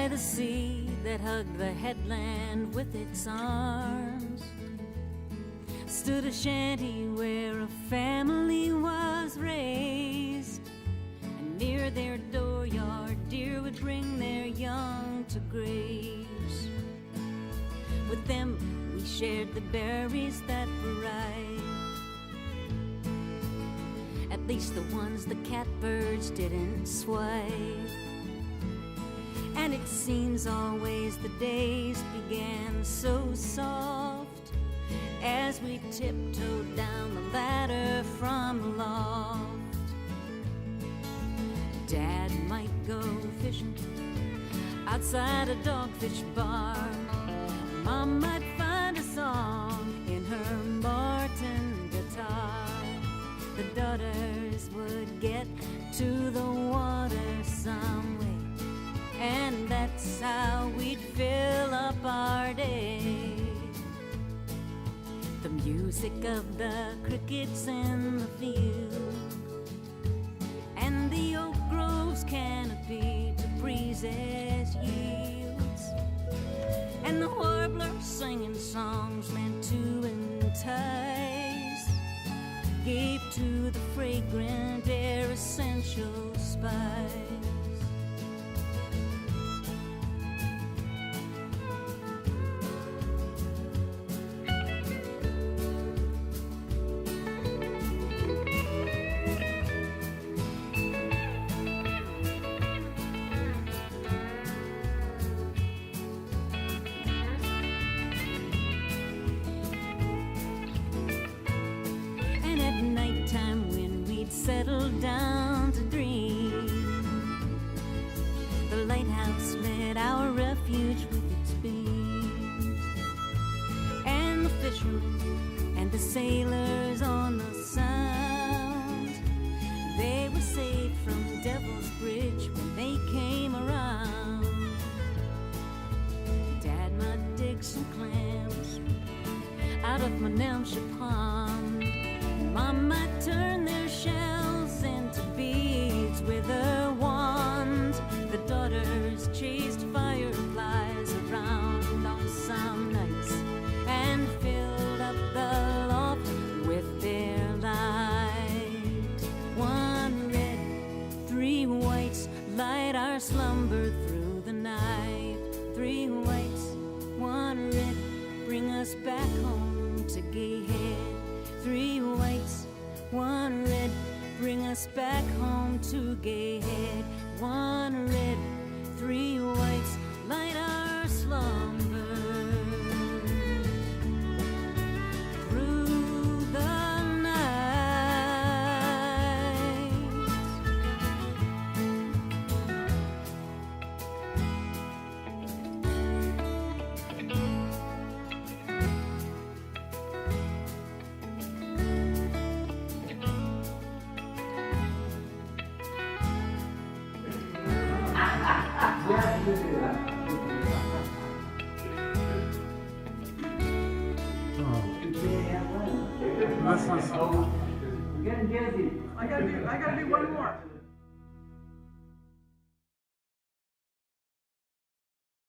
the sea that hugged the headland with its arms stood a shanty where a family was raised, and near their dooryard deer would bring their young to graze. With them we shared the berries that were ripe, at least the ones the catbirds didn't swipe. And it seems always the days began so soft as we tiptoed down the ladder from the loft. Dad might go fishing outside a dogfish bar. Mom might find a song in her Martin guitar. The daughters would get to the water some way, and that's how we'd fill up our day. The music of the crickets in the field, and the oak grove's canopy to breezes yields, and the warblers singing songs meant to entice, gave to the fragrant air essential spice. Settled down to dream, the lighthouse lit our refuge with its beams, and the fishermen and the sailors on the Sound, they were saved from Devil's Bridge when they came around. Dad might dig some clams out of Monelmsha Pond. Mom might turn their shells into beads with her wand. The daughters chased fireflies around on some nights and filled up the loft with their light. One red, three whites light our slumber through the night. Three whites, one red, bring us back home to Gay Head. Three whites, one red, bring us back home to Gay Head. One red, three whites, light our slumber through the night. Getting busy. I gotta do one more.